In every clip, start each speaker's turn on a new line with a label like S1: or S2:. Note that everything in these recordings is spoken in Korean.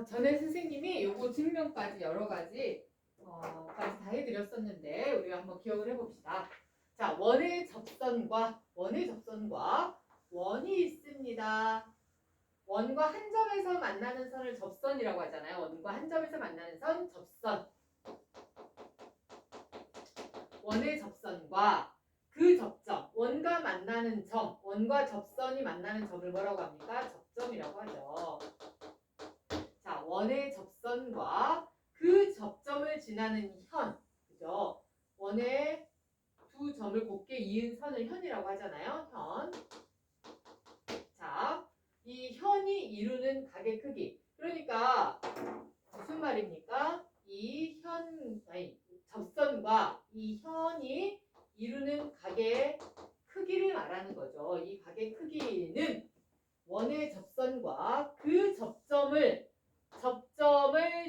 S1: 전에 선생님이 요거 증명까지 여러 가지 까지 다 해드렸었는데 우리가 한번 기억을 해봅시다. 자, 원의 접선과 원이 있습니다. 원과 한 점에서 만나는 선을 접선이라고 하잖아요. 원과 한 점에서 만나는 선 접선. 원의 접선과 그 접점, 원과 만나는 점, 원과 접선이 만나는 점을 뭐라고 합니까? 접점이라고 하죠. 자, 원의 접선과 그 접점을 지나는 현, 그죠? 원의 두 점을 곱게 이은 선을 현이라고 하잖아요. 현. 자, 이 현이 이루는 각의 크기. 그러니까 무슨 말입니까? 접선과 이 현이 이루는 각의 크기를 말하는 거죠. 이 각의 크기는 원의 접선과 그 접점을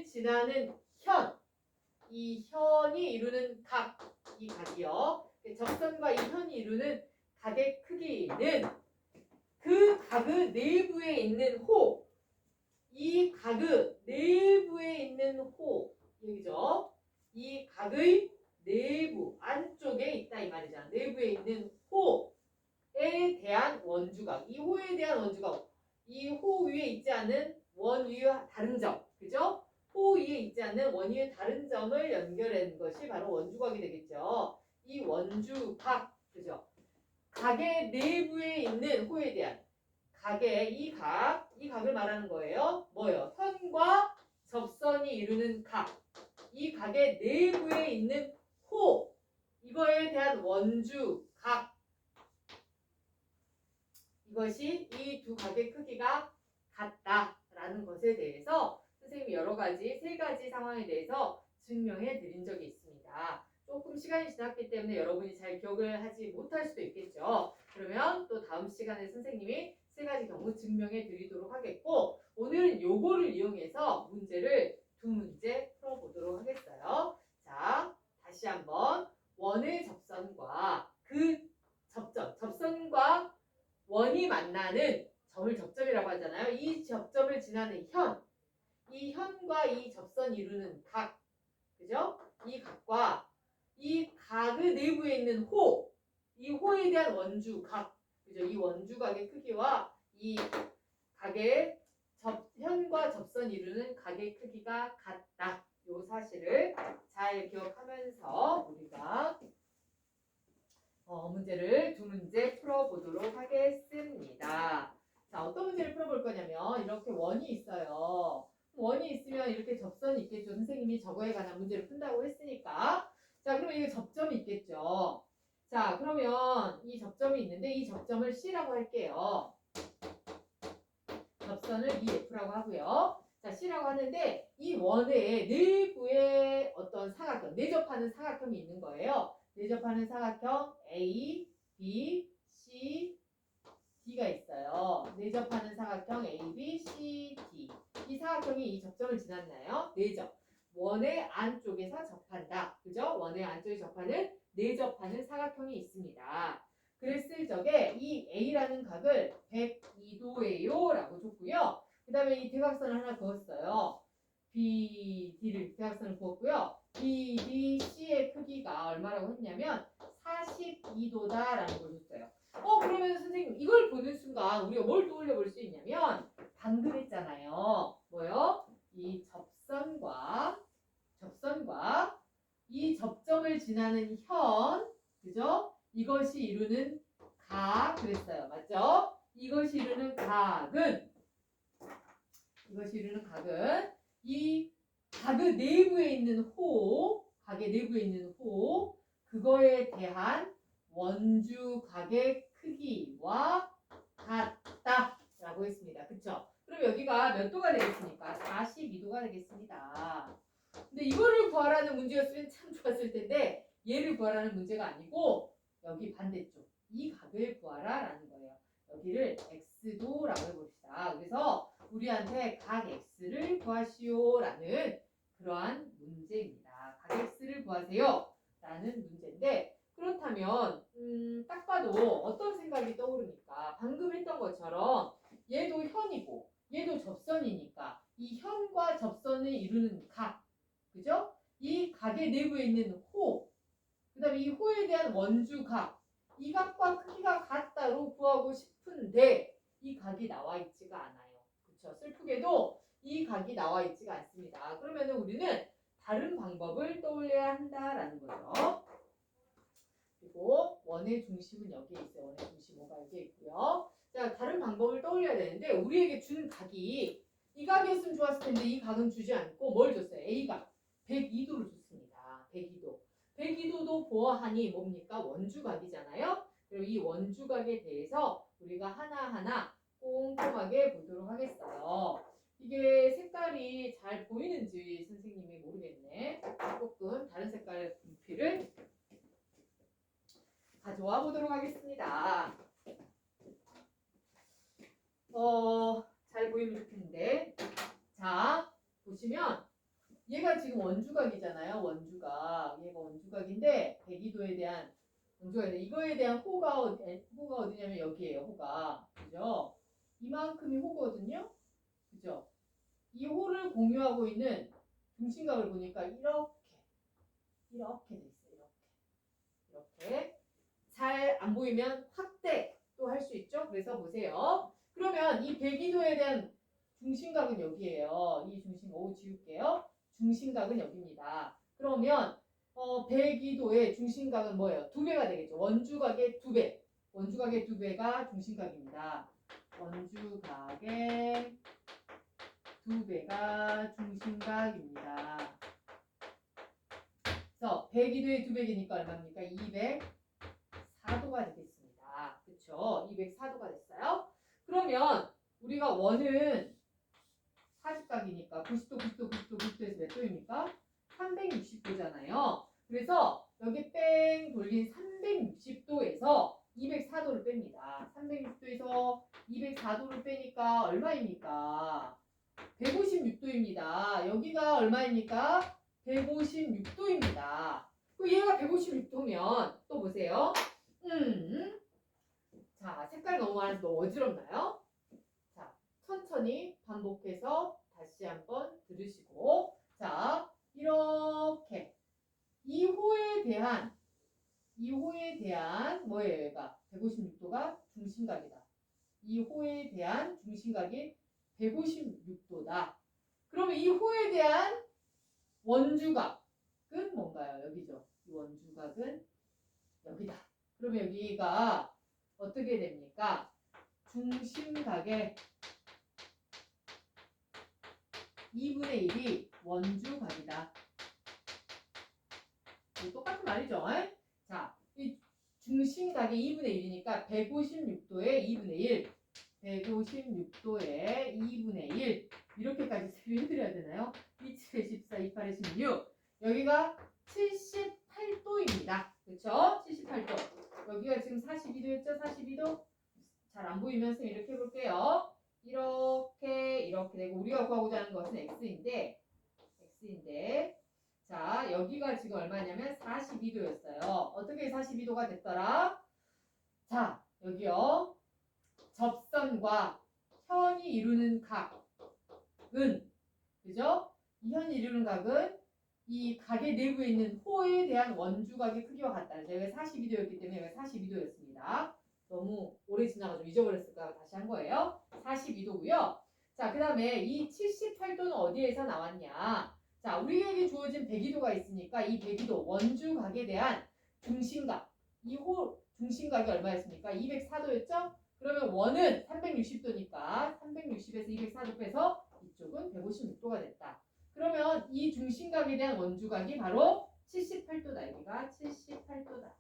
S1: 지나는 현, 이 현이 이루는 각, 이 각이요. 접선과 이 현이 이루는 각의 크기는 그 각의 내부에 있는 호, 이 각의 내부에 있는 호, 여기죠. 이 각의 내부, 안쪽에 있다 이 말이잖아. 내부에 있는 호에 대한 원주각, 이 호에 대한 원주각, 이 호 위에 있지 않은 원 위의 다른 점, 그죠? 호 위에 있지 않는 원 위의 다른 점을 연결한 것이 바로 원주각이 되겠죠. 이 원주각, 그죠? 각의 내부에 있는 호에 대한 각의 이 각을 말하는 거예요. 뭐예요? 현과 접선이 이루는 각, 이 각의 내부에 있는 호, 이거에 대한 원주각, 이것이 이 두 각의 크기가 같다라는 것에 대해서 선생님이 여러 가지, 세 가지 상황에 대해서 증명해 드린 적이 있습니다. 조금 시간이 지났기 때문에 여러분이 잘 기억을 하지 못할 수도 있겠죠. 그러면 또 다음 시간에 선생님이 세 가지 경우 증명해 드리도록 하겠고, 오늘은 요거를 이용해서 문제를 두 문제 풀어보도록 하겠어요. 자, 다시 한번 원의 접선과 그 접선과 원이 만나는 점을 접점이라고 하잖아요. 이 접점을 지나는 현, 이 현과 이 접선이 이루는 각, 그죠? 이 각과 이 각의 내부에 있는 호, 이 호에 대한 원주각, 그죠? 이 원주각의 크기와 이 각의 현과 접선이 이루는 각의 크기가 같다. 이 사실을 잘 기억하면서 우리가 문제를 두 문제 풀어보도록 하겠습니다. 자, 어떤 문제를 풀어볼 거냐면 이렇게 원이 있어요. 원이 있으면 이렇게 접선이 있겠죠. 선생님이 저거에 관한 문제를 푼다고 했으니까. 자, 그러면 이게 점점이 있겠죠. 자, 그러면 이 접점이 있는데 이 접점을 C라고 할게요. 접선을 EF라고 하고요. 자, C라고 하는데 이 원의 내부에 어떤 사각형, 내접하는 사각형이 있는 거예요. 내접하는 사각형 A, B, C, D가 있어요. 내접하는 사각형 A, B, C, D. 이 사각형이 이 접점을 지났나요? 내접. 원의 안쪽에서 접한다. 그죠? 원의 안쪽에 접하는 내접하는 사각형이 있습니다. 그랬을 적에 이 A라는 각을 102도예요 라고 줬고요. 그 다음에 이 대각선을 하나 그었어요. BD를 대각선을 그었고요. BDC의 크기가 얼마라고 했냐면 42도다라는 걸 줬어요. 그러면 선생님 이걸 보는 순간 우리가 뭘 떠올려 볼 수 있냐면 방금 했잖아요. 뭐요? 이 접선과 이 접점을 지나는 현, 그죠? 이것이 이루는 각 그랬어요. 맞죠? 이것이 이루는 각은 이 각의 내부에 있는 호, 각의 내부에 있는 호, 그거에 대한 원주각의 크기와 같다라고 했습니다. 그쵸? 그럼 여기가 몇 도가 되겠습니까? 42도가 되겠습니다. 근데 이거를 구하라는 문제였으면 참 좋았을 텐데 얘를 구하라는 문제가 아니고 여기 반대쪽 이 각을 구하라라는 거예요. 여기를 x도라고 해봅시다. 그래서 우리한테 각 x를 구하시오라는 그러한 문제입니다. 각 x를 구하세요 라는 문제인데, 그렇다면 딱 봐도 어떤 생각이 떠오릅니까? 방금 했던 것처럼 얘도 현이고 얘도 접선이니까 이 현과 접선을 이루는 각, 그죠? 이 각의 내부에 있는 호, 그 다음에 이 호에 대한 원주각, 이 각과 크기가 같다로 구하고 싶은데 이 각이 나와 있지가 않아요. 그렇죠? 슬프게도 이 각이 나와 있지가 않습니다. 그러면 우리는 다른 방법을 떠올려야 한다라는 거죠. 그리고 원의 중심은 여기에 있어요. 원의 중심 O가 여기에 있고요. 자, 다른 방법을 떠올려야 되는데 우리에게 준 각이 이 각이었으면 좋았을 텐데 이 각은 주지 않고 뭘 줬어요? A각 102도를 줬습니다. 102도. 102도도 보아하니 뭡니까? 원주각이잖아요. 그리고 이 원주각에 대해서 우리가 하나하나 꼼꼼하게 보도록 하겠어요. 이게 색깔이 잘 보이는지 선생님이 모르겠네. 조금 다른 색깔 분필을 가져와 보도록 하겠습니다. 잘 보이면 좋겠는데. 자, 보시면 얘가 지금 원주각이잖아요. 원주각. 얘가 원주각인데 102도에 대한 원주각인데 이거에 대한 호가 어디냐면 여기에요. 호가. 그죠? 이만큼이 호거든요. 그죠? 이 호를 공유하고 있는 중심각을 보니까 이렇게 돼 있어요. 이렇게. 잘 안 보이면 확대도 할 수 있죠. 그래서 보세요. 그러면 이 102도에 대한 중심각은 여기에요. 이 중심각 O 지울게요. 중심각은 여기입니다. 그러면 102도의 중심각은 뭐예요? 2배가 되겠죠. 원주각의 2배. 원주각의 2배가 중심각입니다. 원주각의 2배가 중심각입니다. 그래서 102도의 2배니까 얼마입니까? 204도가 되겠습니다. 그렇죠? 204도가 됐어요. 그러면 우리가 원은 40각이니까 90도, 90도, 90도, 90도에서 몇 도입니까? 360도잖아요. 그래서 여기 뺑 돌린 360도에서 204도를 뺍니다. 360도에서 204도를 빼니까 얼마입니까? 156도입니다. 여기가 얼마입니까? 156도입니다. 얘가 156도면 또 보세요. 자, 색깔 너무 많아서 너무 어지럽나요? 자, 천천히 반복해서 다시 한번 들으시고, 자, 이렇게 이 호에 대한 뭐예요? 얘가 156도가 중심각이다. 이 호에 대한 중심각이 156도다. 그러면 이 호에 대한 원주각은 뭔가요? 여기죠. 이 원주각은 여기다. 그러면 여기가 어떻게 됩니까? 중심각의 2분의 1이 원주각이다. 똑같은 말이죠. 자, 이 중심각의 2분의 1이니까 156도의 2분의 1, 156도의 2분의 1 이렇게까지 해드려야 되나요? 27에 14, 28에 16 여기가 78도입니다. 그렇죠? 78도. 여기가 지금 42도였죠? 42도. 잘 안 보이면 쌤 이렇게 해볼게요. 이렇게 되고 우리가 구하고자 하는 것은 x인데 자 여기가 지금 얼마냐면 42도였어요. 어떻게 42도가 됐더라? 자 여기요. 접선과 현이 이루는 각은 그죠? 이 현이 이루는 각은 이 각의 내부에 있는 호에 대한 원주각의 크기와 같다. 제가 42도였기 때문에 여기가 42도였습니다. 너무 오래 지나가지고 잊어버렸을까 다시 한 거예요. 42도고요. 자, 그 다음에 이 78도는 어디에서 나왔냐? 자, 우리에게 주어진 102도가 있으니까 이 102도 원주각에 대한 중심각, 이 호 중심각이 얼마였습니까? 204도였죠? 그러면 원은 360도니까 360에서 204도 빼서 이쪽은 156도가 됐다. 그러면 이 중심각에 대한 원주각이 바로 78도다. 여기가 78도다.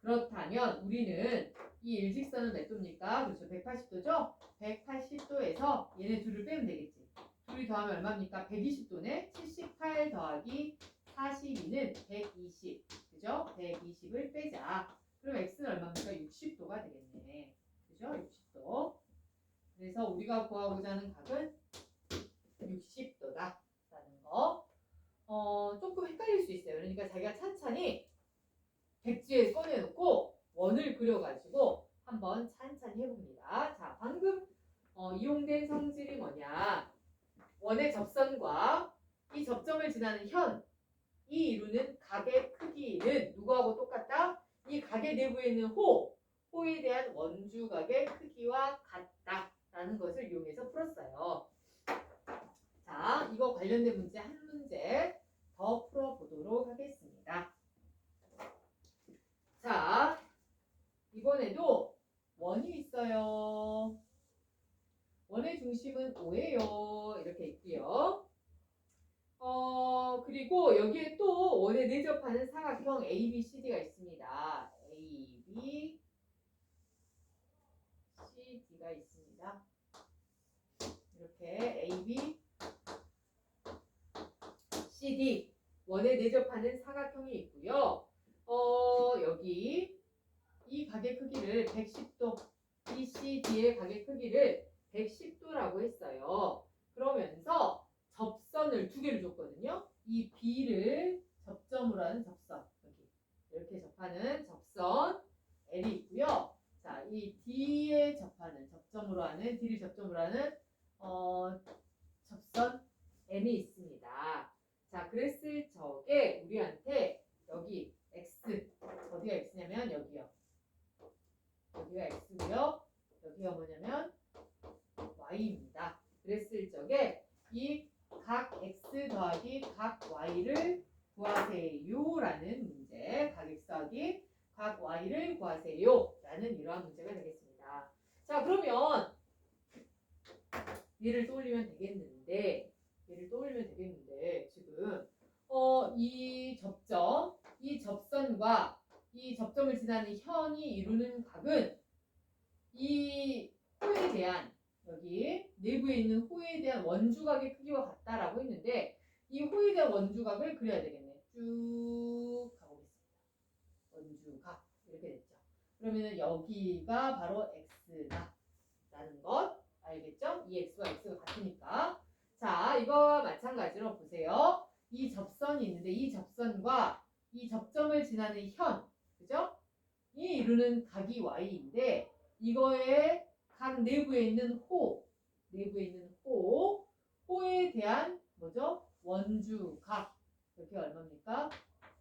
S1: 그렇다면 우리는 이 일직선은 몇 도입니까? 그렇죠. 180도죠? 180도에서 얘네 둘을 빼면 되겠지. 둘이 더하면 얼마입니까? 120도네. 78 더하기 42는 120. 그죠? 120을 빼자. 그럼 x는 얼마입니까? 60도가 되겠네. 그죠? 60도. 그래서 우리가 구하고자 하는 각은 60도다. 라는 거. 조금 헷갈릴 수 있어요. 그러니까 자기가 찬찬히 백지에 꺼내놓고 원을 그려가지고 한번 찬찬히 해봅니다. 자, 방금 이용된 성질이 뭐냐? 원의 접선과 이 접점을 지나는 현이 이루는 각의 크기는 누구하고 똑같다? 이 각의 내부에 있는 호에 대한 원주각의 크기와 같다라는 것을 이용해서 풀었어요. 자, 이거 관련된 문제 한 문제 더 풀어보도록 하겠습니다. 자, 이번에도 원이 있어요. 원의 중심은 5예요. 이렇게 있고요. 그리고 여기에 또 원에 내접하는 사각형 ABCD가 있습니다. ABCD가 있습니다. 이렇게 ABCD 원에 내접하는 사각형이 있고요. 여기 이 각의 크기를 110도, BCD의 각의 크기를 110도라고 했어요. 그러면서 접선을 두 개를 줬거든요. 이 B를 접점으로 하는 접선, 여기 이렇게 접하는 접선 L이 있고요. 자, 이 D를 접점으로 하는 접선 M이 있습니다. 자, 그랬을 적에 우리한테 여기 X, 어디가 X냐면 여기요. 여기가 X고요. 여기가 뭐냐면 Y입니다. 그랬을 적에 이 각 X 더하기 각 Y를 구하세요 라는 문제, 각 X 더하기 각 Y를 구하세요 라는 이러한 문제가 되겠습니다. 자, 그러면 얘를 떠올리면 되겠는데 지금 이 접선과 이 접점을 지나는 현이 이루는 각은 이 호에 대한 여기 내부에 있는 호에 대한 원주각의 크기와 같다라고 했는데 이 호에 대한 원주각을 그려야 되겠네. 쭉 가보겠습니다. 원주각 이렇게 됐죠. 그러면은 여기가 바로 x다라는 것 알겠죠? 이 x와 x가 같으니까. 자, 이거와 마찬가지로 보세요. 이 접선이 있는데 이 접선과 이 접점을 지나는 현, 그죠? 이 이루는 각이 y인데 이거의 각 내부에 있는 호에 대한 뭐죠? 원주각 여기 얼마입니까?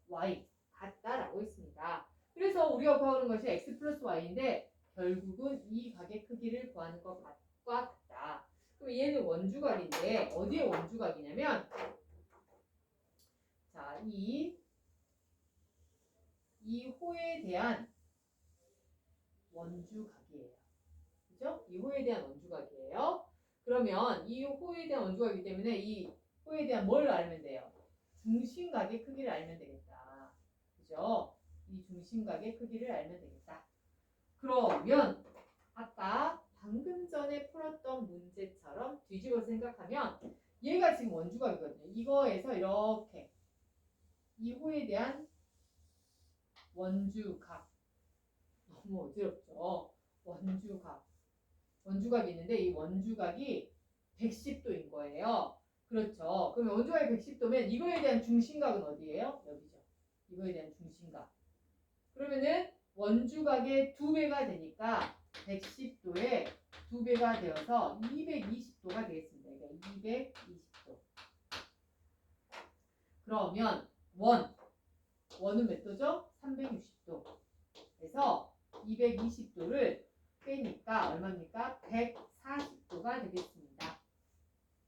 S1: y 같다라고 했습니다. 그래서 우리가 구하는 것이 x 플러스 y인데 결국은 이 각의 크기를 구하는 것과 같다. 그럼 얘는 원주각인데 어디에 원주각이냐면 자, 이 호에 대한 원주각이에요. 그죠? 이 호에 대한 원주각이에요. 그러면 이 호에 대한 원주각이기 때문에 이 호에 대한 뭘 알면 돼요? 중심각의 크기를 알면 되겠다. 그죠? 이 중심각의 크기를 알면 되겠다. 그러면 아까 방금 전에 풀었던 문제처럼 뒤집어서 생각하면 얘가 지금 원주각이거든요. 이거에서 이렇게 이 호에 대한 원주각 너무 어지럽죠? 원주각이 있는데 이 원주각이 110도인 거예요. 그렇죠. 그러면 원주각이 110도면 이거에 대한 중심각은 어디예요? 여기죠. 이거에 대한 중심각. 그러면은 원주각의 2배가 되니까 110도에 2배가 되어서 220도가 되겠습니다. 그러니까 220도. 그러면 원은 몇 도죠? 360도. 그래서 220도를 빼니까 얼마입니까? 140도가 되겠습니다.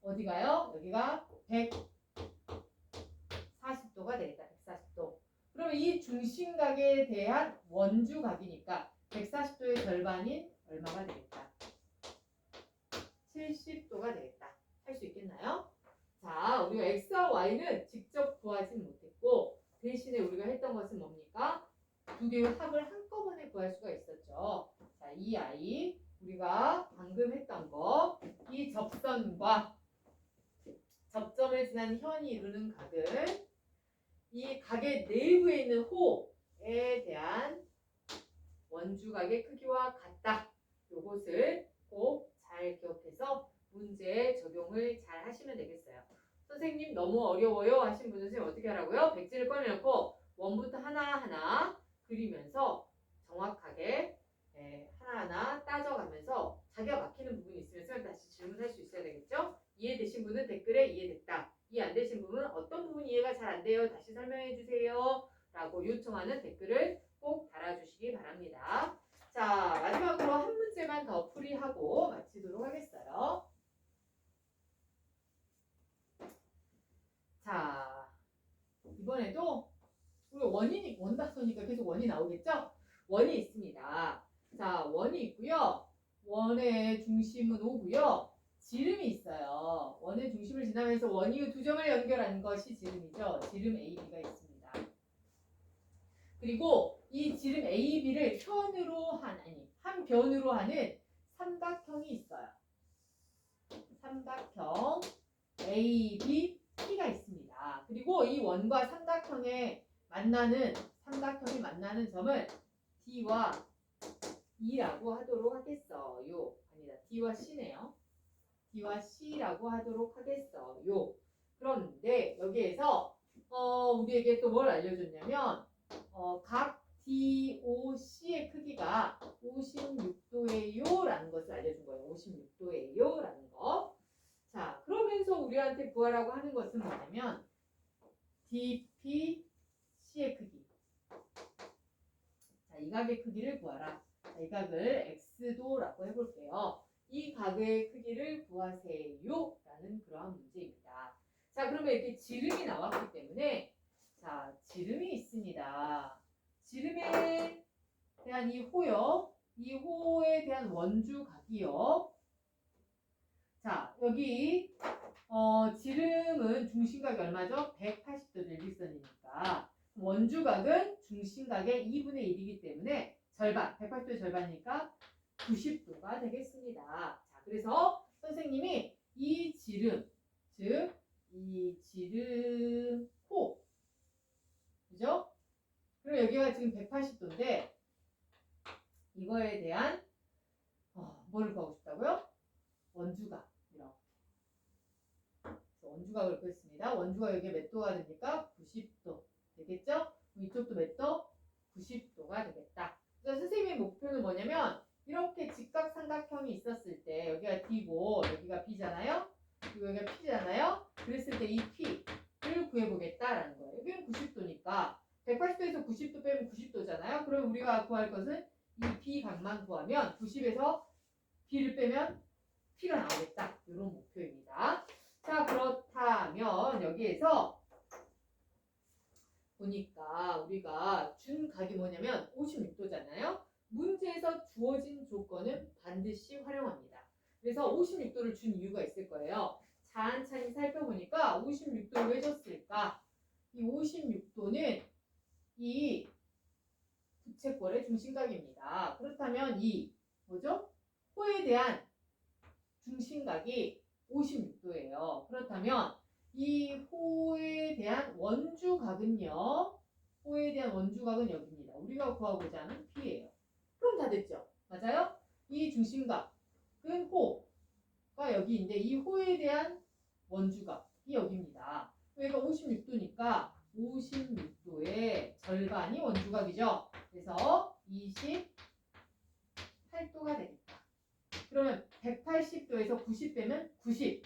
S1: 어디가요? 여기가 140도가 되겠다. 140도. 그러면 이 중심각에 대한 원주각이니까 140도의 절반인 얼마가 되겠다? 70도가 되겠다. 할 수 있겠나요? 자, 우리가 x와 y는 직접 구하진 못했고 대신에 우리가 했던 것은 뭡니까? 두 개의 합을 한꺼번에 구할 수가 있었죠. 자, 이 아이 우리가 방금 했던 거, 이 접선과 접점을 지난 현이 이루는 각은 이 각의 내부에 있는 호에 대한 원주각의 크기와 같다. 요것을 꼭 잘 기억해서 문제에 적용을 잘 하시면 되겠어요. 선생님 너무 어려워요 하신 분은 선생님 어떻게 하라고요? 백지를 꺼내놓고 원부터 하나하나 그리면서 정확하게 하나하나 따져가면서 자기가 막히는 부분이 있으면 선생님 다시 질문할 수 있어야 되겠죠? 이해되신 분은 댓글에 이해됐다. 이해 안 되신 분은 어떤 부분 이해가 잘 안 돼요. 다시 설명해 주세요. 라고 요청하는 댓글을 꼭 달아주시기 바랍니다. 자, 마지막으로 한 문제만 더 풀이하고 마치도록 하겠어요. 자, 이번에도 우리 원답서니까 계속 원이 나오겠죠? 원이 있습니다. 자, 원이 있고요. 원의 중심은 O고요. 지름이 있어요. 원의 중심을 지나면서 원이의 두 점을 연결한 것이 지름이죠. 지름 AB가 있습니다. 그리고 이 지름 AB를 한 변으로 하는 삼각형이 있어요. 삼각형 ABP가 있습니다. 그리고 이 원과 삼각형이 만나는 점을 D와 E라고 하도록 하겠어요. 아니다. D와 C네요. D와 C라고 하도록 하겠어요. 그런데 여기에서 우리에게 또 뭘 알려줬냐면 각 DOC의 크기가 56도예요 라는 것을 알려준 거예요. 56도예요 라는 거. 자, 그러면서 우리한테 구하라고 하는 것은 뭐냐면 DPC의 크기. 자, 이 각의 크기를 구하라. 자, 이 각을 X도라고 해볼게요. 이 각의 크기를 구하세요 라는 그러한 문제입니다. 자, 그러면 이렇게 지름이 나왔기 때문에 자, 지름이 있습니다. 지름에 대한 이 호요. 이 호에 대한 원주각이요. 자, 여기 지름은 중심각이 얼마죠? 180도 일직선이니까 원주각은 중심각의 2분의 1이기 때문에 절반, 180도의 절반이니까 90도가 되겠습니다. 자, 그래서 선생님이 이 지름, 즉 이 지름 호, 그죠? 그리고 여기가 지금 180도인데 이거에 대한 뭐를 구하고 싶다고요? 원주각. 이렇게. 원주각을 구했습니다. 원주각 여기에 몇 도가 됩니까? 90도 되겠죠? 이쪽도 몇 도? 90도가 되겠다. 그래서 선생님의 목표는 뭐냐면 이렇게 직각삼각형이 있었을 때 여기가 D고 여기가 B잖아요. 그리고 여기가 P잖아요. 그랬을 때 이 P를 구해보겠다라는 거예요. 여기는 90도니까 180도에서 90도 빼면 90도잖아요. 그럼 우리가 구할 것은 이 B각만 구하면 90에서 B를 빼면 P가 나오겠다. 이런 목표입니다. 자, 그렇다면 여기에서 보니까 우리가 준 각이 뭐냐면 56도잖아요. 문제에서 주어진 조건은 반드시 활용합니다. 그래서 56도를 준 이유가 있을 거예요. 찬찬히 살펴보니까 56도를 왜 줬을까? 이 56도는 이 부채꼴의 중심각입니다. 그렇다면 이 뭐죠? 호에 대한 중심각이 56도예요. 그렇다면 이 호에 대한 원주각은요. 호에 대한 원주각은 여기입니다. 우리가 구하고자 하는 P예요. 그럼 다 됐죠? 맞아요? 이 중심각은 호가 여기인데 이 호에 대한 원주각이 여기입니다. 여기가 56도니까 56도의 절반이 원주각이죠. 그래서 28도가 되겠다. 그러면 180도에서 90 빼면 90.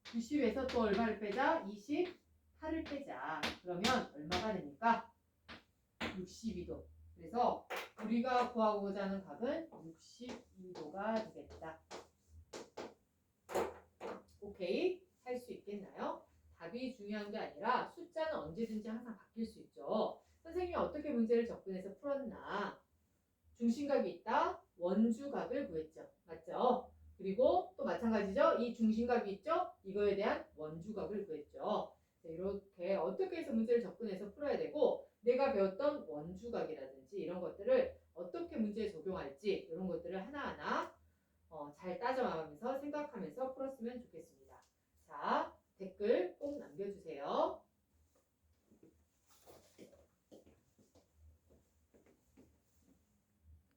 S1: 90에서 또 얼마를 빼자? 28을 빼자. 그러면 얼마가 됩니까? 62도. 그래서 우리가 구하고자 하는 각은 62도가 되겠다. 오케이? 할 수 있겠나요? 답이 중요한 게 아니라 숫자는 언제든지 항상 바뀔 수 있죠. 선생님이 어떻게 문제를 접근해서 풀었나? 중심각이 있다. 원주각을 구했죠. 맞죠? 그리고 또 마찬가지죠. 이 중심각이 있죠. 이거에 대한 원주각을 구했죠. 이렇게 어떻게 해서 문제를 접근해서 풀어야 되고 내가 배웠던 원주각이라든지 이런 것들을 어떻게 문제에 적용할지 이런 것들을 하나하나 잘 따져나가면서